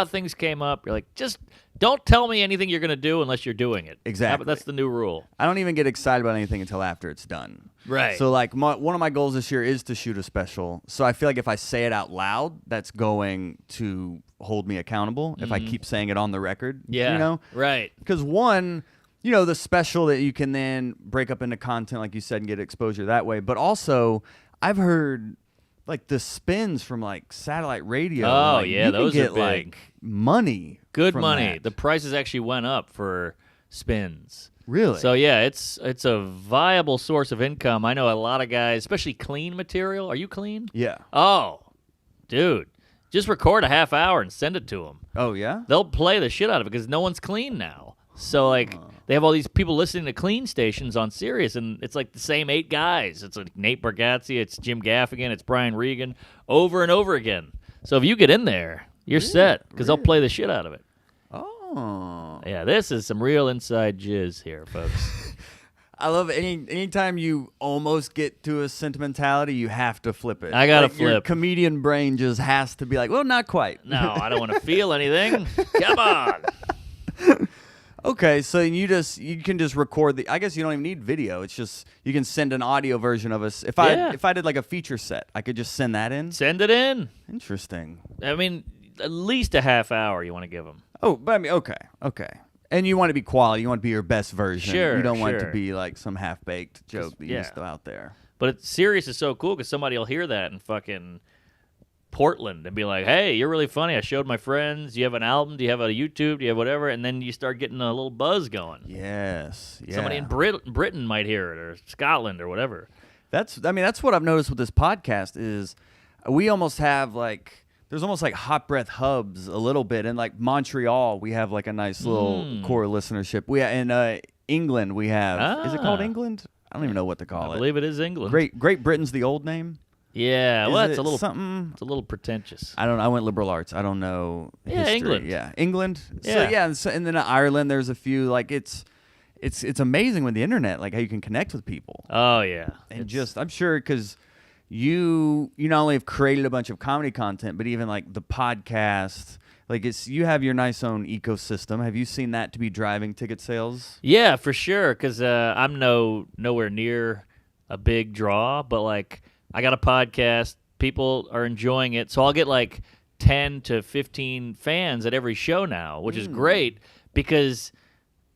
things came up. You're like, just don't tell me anything you're going to do unless you're doing it. Exactly. That's the new rule. I don't even get excited about anything until after it's done. Right. So, like, one of my goals this year is to shoot a special. So I feel like if I say it out loud, that's going to hold me accountable if I keep saying it on the record. Yeah. You know? Right. Because one, you know, the special that you can then break up into content, like you said, and get exposure that way. But also, I've heard like the spins from like satellite radio. Oh, like, yeah, you those can are get big. like money. Good from money. that. The prices actually went up for spins. Really? So yeah, it's a viable source of income. I know a lot of guys, especially clean material. Are you clean? Yeah. Oh, dude, just record a half hour and send it to them. Oh yeah. They'll play the shit out of it because no one's clean now. So like they have all these people listening to clean stations on Sirius, and it's like the same 8 guys. It's like Nate Bargatze, it's Jim Gaffigan, it's Brian Regan, over and over again. So if you get in there, you're set because they'll play the shit out of it. Oh. Yeah, this is some real inside jizz here, folks. I love anytime you almost get to a sentimentality, you have to flip it. I gotta Like, Your flip. comedian brain just has to be like, well, not quite. No, I don't want to feel anything. Come on. Okay, so you can just record I guess you don't even need video. It's just you can send an audio version of us. If I did like a feature set, I could just send that in. Send it in. Interesting. I mean, at least a half hour you want to give them. Oh, but I mean, okay. And you want to be quality. You want to be your best version. Sure, You don't want it sure. to be like some half-baked joke that you yeah. just throw out there. But Sirius is so cool because somebody will hear that in fucking Portland and be like, hey, you're really funny. I showed my friends. Do you have an album? Do you have a YouTube? Do you have whatever? And then you start getting a little buzz going. Yes. Yeah. Somebody in Britain might hear it, or Scotland, or whatever. That's what I've noticed with this podcast is we almost have like there's almost like hot breath hubs a little bit. In like Montreal, we have like a nice little core listenership. We in England we have is it called England? I don't even know what to call I it. believe it is England. Great Britain's the old name. Yeah, Is well, it's it a little something. It's a little pretentious. I don't. I went liberal arts. I don't know. Yeah, history. England. Yeah, England. Yeah. So yeah, and then Ireland. There's a few. Like it's amazing with the internet. Like how you can connect with people. Oh yeah, And I'm sure because you not only have created a bunch of comedy content, but even like the podcast. Like you have your nice own ecosystem. Have you seen that to be driving ticket sales? yeah, for sure. Because I'm nowhere near a big draw, but like I got a podcast. People are enjoying it, so I'll get like 10 to 15 fans at every show now, which is great because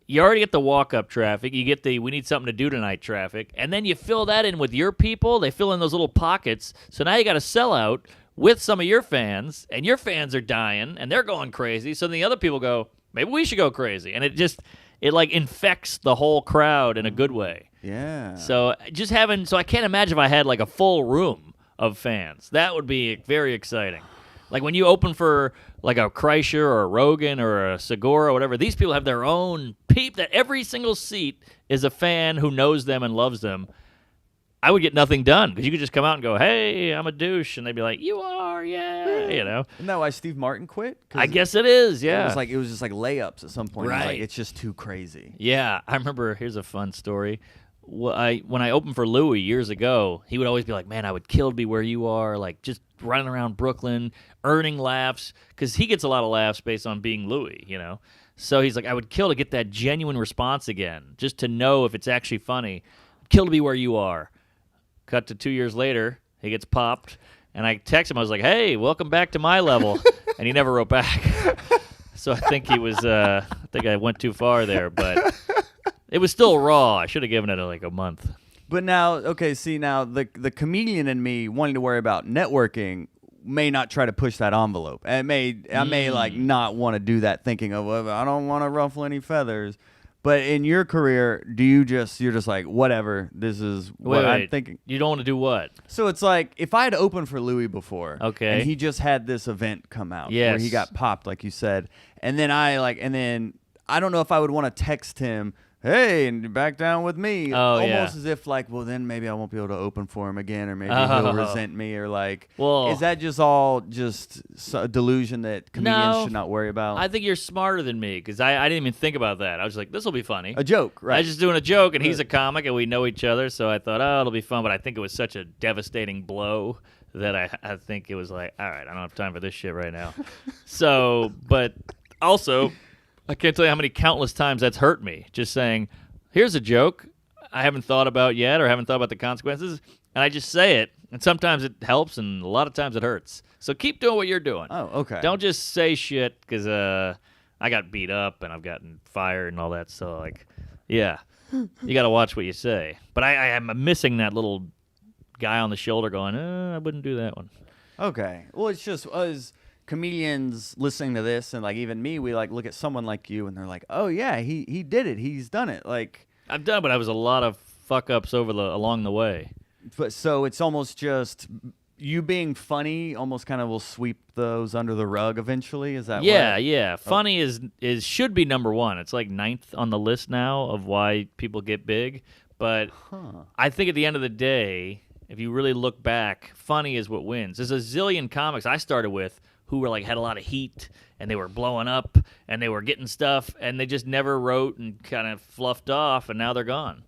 you already get the walk-up traffic. You get the we need something to do tonight traffic, and then you fill that in with your people. They fill in those little pockets. So now you got to sell out with some of your fans, and your fans are dying, and they're going crazy. So then the other people go, maybe we should go crazy. And it like infects the whole crowd in a good way. Yeah. So so I can't imagine if I had like a full room of fans. That would be very exciting. Like when you open for like a Kreischer or a Rogan or a Segura or whatever, these people have their own that every single seat is a fan who knows them and loves them. I would get nothing done because you could just come out and go, hey, I'm a douche. And they'd be like, you are, yeah, you know. Isn't that why Steve Martin quit? 'Cause I guess it is, yeah. It was just like layups at some point. It was Right. like, it's just too crazy. Yeah, I remember, here's a fun story. When I opened for Louis years ago, he would always be like, man, I would kill to be where you are, like just running around Brooklyn, earning laughs, because he gets a lot of laughs based on being Louis, you know? So he's like, I would kill to get that genuine response again, just to know if it's actually funny. Kill to be where you are. Cut to 2 years later, he gets popped, and I text him, I was like, hey, welcome back to my level, and he never wrote back. So I think I think I went too far there, but it was still raw. I should have given it like a month. But now, okay, the comedian in me wanting to worry about networking may not try to push that envelope. I may like not want to do that, thinking of well, I don't want to ruffle any feathers. But in your career, you're just like whatever. This is what I'm thinking. You don't want to do what? So it's like if I had opened for Louis before, okay, and he just had this event come out yes, where he got popped, like you said, and then I don't know if I would want to text him hey, and you're back down with me. Oh, yeah. Almost as if like, well, then maybe I won't be able to open for him again, or maybe Oh. he'll resent me, or like, Well, is that just all just a delusion that comedians No. should not worry about? I think you're smarter than me because I didn't even think about that. I was like, this will be funny. A joke, I right? was just doing a joke, and he's a comic, and we know each other, so I thought, oh, it'll be fun. But I think it was such a devastating blow that I think it was like, all right, I don't have time for this shit right now. So, but also, I can't tell you how many countless times that's hurt me. Just saying, here's a joke I haven't thought about yet, or haven't thought about the consequences, and I just say it. And sometimes it helps, and a lot of times it hurts. So keep doing what you're doing. Oh, okay. Don't just say shit because I got beat up and I've gotten fired and all that. So, like, yeah, you got to watch what you say. But I am missing that little guy on the shoulder going, I wouldn't do that one. Okay. Well, it's just as comedians listening to this, and like even me, we like look at someone like you, and they're like, oh yeah, he did it. He's done it. Like I've done, but I was a lot of fuck ups along the way. But so it's almost just you being funny almost kind of will sweep those under the rug eventually. Is that Yeah, what? yeah. Funny is should be number one. It's like 9th on the list now of why people get big. But I think at the end of the day, if you really look back, funny is what wins. There's a zillion comics I started with who were like had a lot of heat and they were blowing up and they were getting stuff and they just never wrote and kind of fluffed off and now they're gone.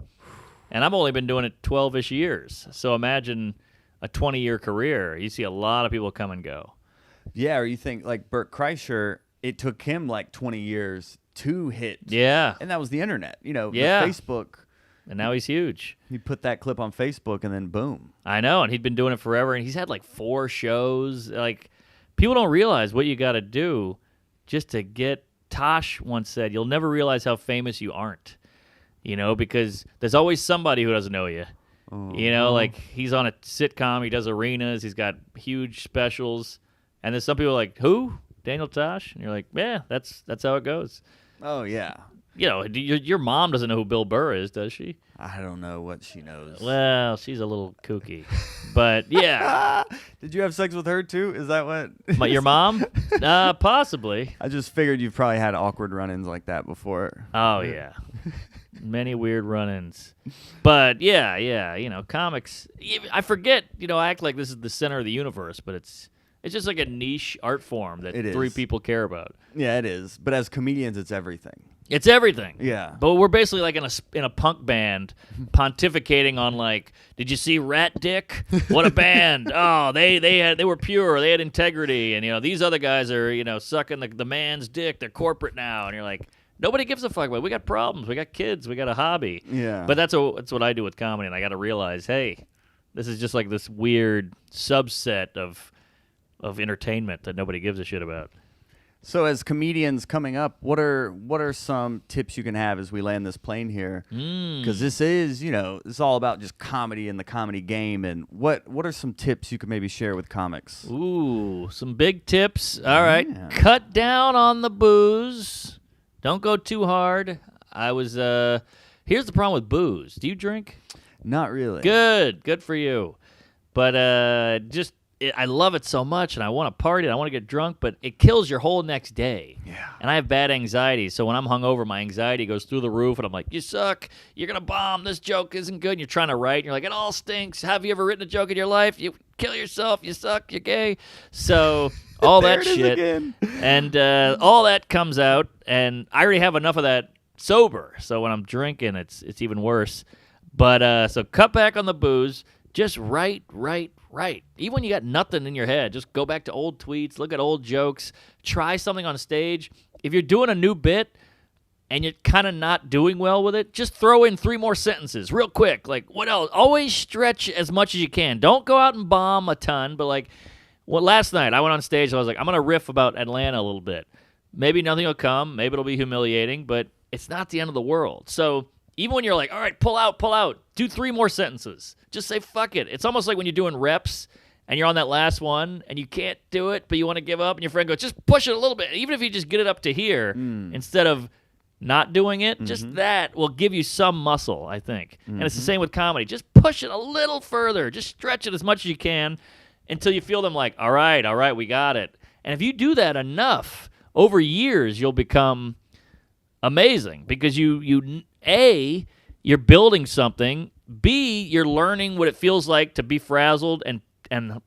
And I've only been doing it 12-ish years. So imagine a 20-year career. You see a lot of people come and go. Yeah, or you think like Bert Kreischer, it took him like 20 years to hit. Yeah. And that was the internet. You know, Yeah. the Facebook. And now he's huge. He put that clip on Facebook and then boom. I know, and he'd been doing it forever, and he's had like 4 shows. Like, people don't realize what you got to do just to get. Tosh once said, "You'll never realize how famous you aren't." You know, because there's always somebody who doesn't know you. You know, like he's on a sitcom, he does arenas, he's got huge specials, and there's some people like, "Who? Daniel Tosh?" And you're like, "Yeah, that's how it goes." Oh yeah. You know, your mom doesn't know who Bill Burr is, does she? I don't know what she knows. Well, she's a little kooky, but yeah. Did you have sex with her too? Is that what? Your mom? Possibly. I just figured you've probably had awkward run-ins like that before. Oh, yeah. Many weird run-ins. But, yeah, you know, comics. I forget, you know, I act like this is the center of the universe, but it's just like a niche art form that It 3 is. people care about. Yeah, it is. But as comedians, it's everything. It's everything. Yeah. But we're basically like in a punk band pontificating on like, did you see Rat Dick? What a band. Oh, they were pure. They had integrity. And, you know, these other guys are, you know, sucking the man's dick. They're corporate now. And you're like, nobody gives a fuck about it. We got problems. We got kids. We got a hobby. Yeah. But that's what I do with comedy. And I got to realize, hey, this is just like this weird subset of entertainment that nobody gives a shit about. So as comedians coming up, what are some tips you can have as we land this plane here? Because this is, you know, it's all about just comedy and the comedy game. And what are some tips you could maybe share with comics? Ooh, some big tips. All right. Yeah. Cut down on the booze. Don't go too hard. Here's the problem with booze. Do you drink? Not really. Good for you. But I love it so much, and I want to party, and I want to get drunk, but it kills your whole next day. Yeah. And I have bad anxiety, so when I'm hungover, my anxiety goes through the roof, and I'm like, you suck, you're going to bomb, this joke isn't good, and you're trying to write, and you're like, it all stinks. Have you ever written a joke in your life? You kill yourself, you suck, you're gay. So all There that it is shit. again. And all that comes out, and I already have enough of that sober, so when I'm drinking, it's even worse. But so cut back on the booze. Just write. Even when you got nothing in your head, just go back to old tweets, look at old jokes, try something on stage. If you're doing a new bit and you're kind of not doing well with it, just throw in 3 more sentences real quick. Like, what else? Always stretch as much as you can. Don't go out and bomb a ton, but like, last night I went on stage, I was like, I'm going to riff about Atlanta a little bit. Maybe nothing will come, maybe it'll be humiliating, but it's not the end of the world. So even when you're like, all right, pull out, do 3 more sentences. Just say, fuck it. It's almost like when you're doing reps and you're on that last one and you can't do it, but you want to give up, and your friend goes, just push it a little bit. Even if you just get it up to here instead of not doing it, just that will give you some muscle, I think. And it's the same with comedy. Just push it a little further. Just stretch it as much as you can until you feel them like, all right, we got it. And if you do that enough, over years, you'll become amazing because you A, you're building something. B, you're learning what it feels like to be frazzled and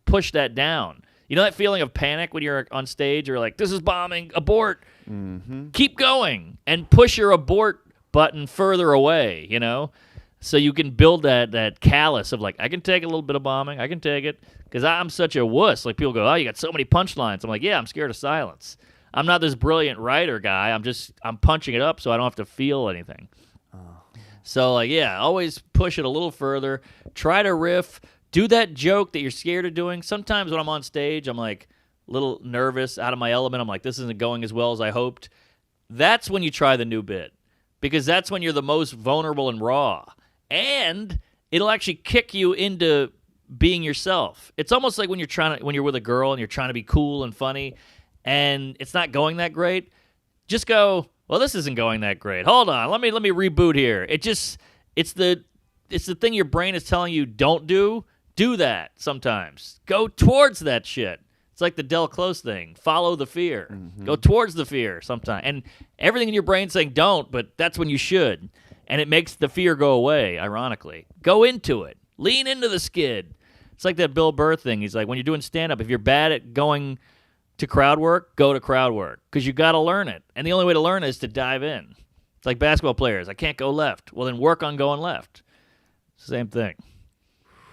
push that down. You know that feeling of panic when you're on stage? You're like, this is bombing, abort. Mm-hmm. Keep going and push your abort button further away, So you can build that callus of like, I can take a little bit of bombing. I can take it because I'm such a wuss. Like people go, oh, you got so many punchlines. I'm like, yeah, I'm scared of silence. I'm not this brilliant writer guy. I'm punching it up so I don't have to feel anything. So, like, yeah, always push it a little further. Try to riff. Do that joke that you're scared of doing. Sometimes when I'm on stage, I'm, like, a little nervous, out of my element. I'm like, this isn't going as well as I hoped. That's when you try the new bit because that's when you're the most vulnerable and raw. And it'll actually kick you into being yourself. It's almost like when you're with a girl and you're trying to be cool and funny and it's not going that great. Just go, well, this isn't going that great. Hold on, let me reboot here. It's the thing your brain is telling you don't do. Do that sometimes. Go towards that shit. It's like the Del Close thing. Follow the fear. Mm-hmm. Go towards the fear sometimes. And everything in your brain saying don't, but that's when you should. And it makes the fear go away, ironically. Go into it. Lean into the skid. It's like that Bill Burr thing. He's like, when you're doing stand-up, if you're bad at going to crowd work, go to crowd work because you got to learn it. And the only way to learn it is to dive in. It's like basketball players. I can't go left. Well, then work on going left. Same thing.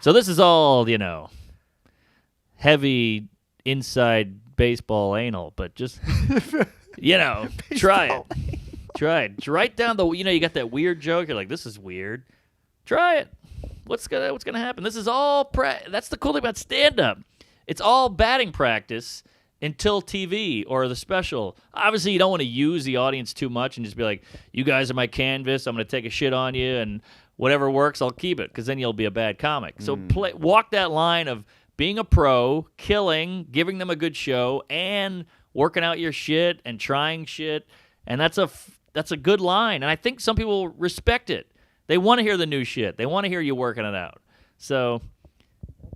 So this is all, heavy inside baseball anal, but just, try it. Try it. Write down you got that weird joke. You're like, this is weird. Try it. What's gonna happen? This is all that's the cool thing about stand-up. It's all batting practice until TV or the special. Obviously, you don't want to use the audience too much and just be like, you guys are my canvas. I'm going to take a shit on you, and whatever works, I'll keep it, because then you'll be a bad comic. So walk that line of being a pro, killing, giving them a good show, and working out your shit and trying shit. And that's a good line. And I think some people respect it. They want to hear the new shit. They want to hear you working it out. So,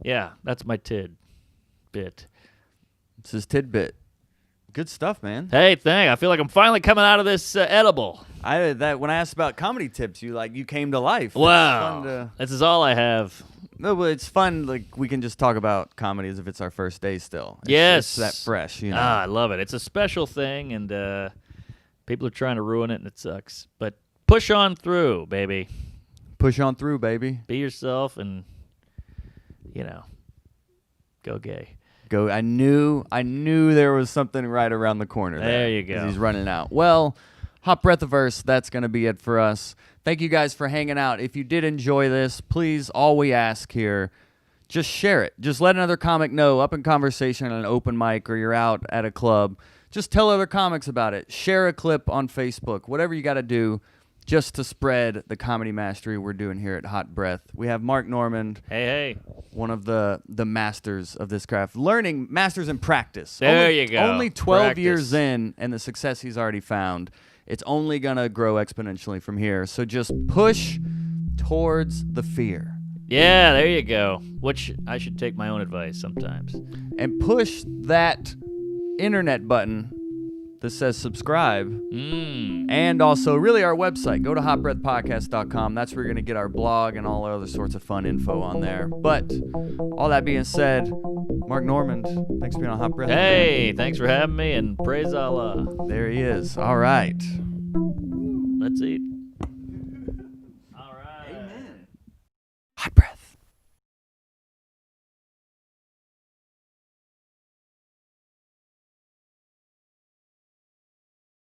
yeah, that's my bit. This is tidbit. Good stuff, man. Hey, I feel like I'm finally coming out of this edible. When I asked about comedy tips, you came to life. Wow. This is all I have. No, but it's fun. Like we can just talk about comedy as if it's our first day still. Yes, it's that fresh. I love it. It's a special thing, and people are trying to ruin it, and it sucks. But push on through, baby. Push on through, baby. Be yourself, and go gay. Go. I knew there was something right around the corner there. There you go. He's running out. Well, Hot Breath of Verse, that's going to be it for us. Thank you guys for hanging out. If you did enjoy this, please, all we ask here, just share it. Just let another comic know, up in conversation at an open mic or you're out at a club. Just tell other comics about it. Share a clip on Facebook. Whatever you got to do just to spread the comedy mastery we're doing here at Hot Breath. We have Mark Normand. Hey. One of the masters of this craft. Learning, masters in practice. There you go. Only 12 years in, and the success he's already found. It's only going to grow exponentially from here. So just push towards the fear. Yeah, there you go. Which I should take my own advice sometimes. And push that internet button that says subscribe. And also, really, our website. Go to hotbreathpodcast.com. That's where you're going to get our blog and all other sorts of fun info on there. But all that being said, Mark Normand, thanks for being on Hot Breath. Hey, thanks for having me, and praise Allah. There he is. All right. Let's eat.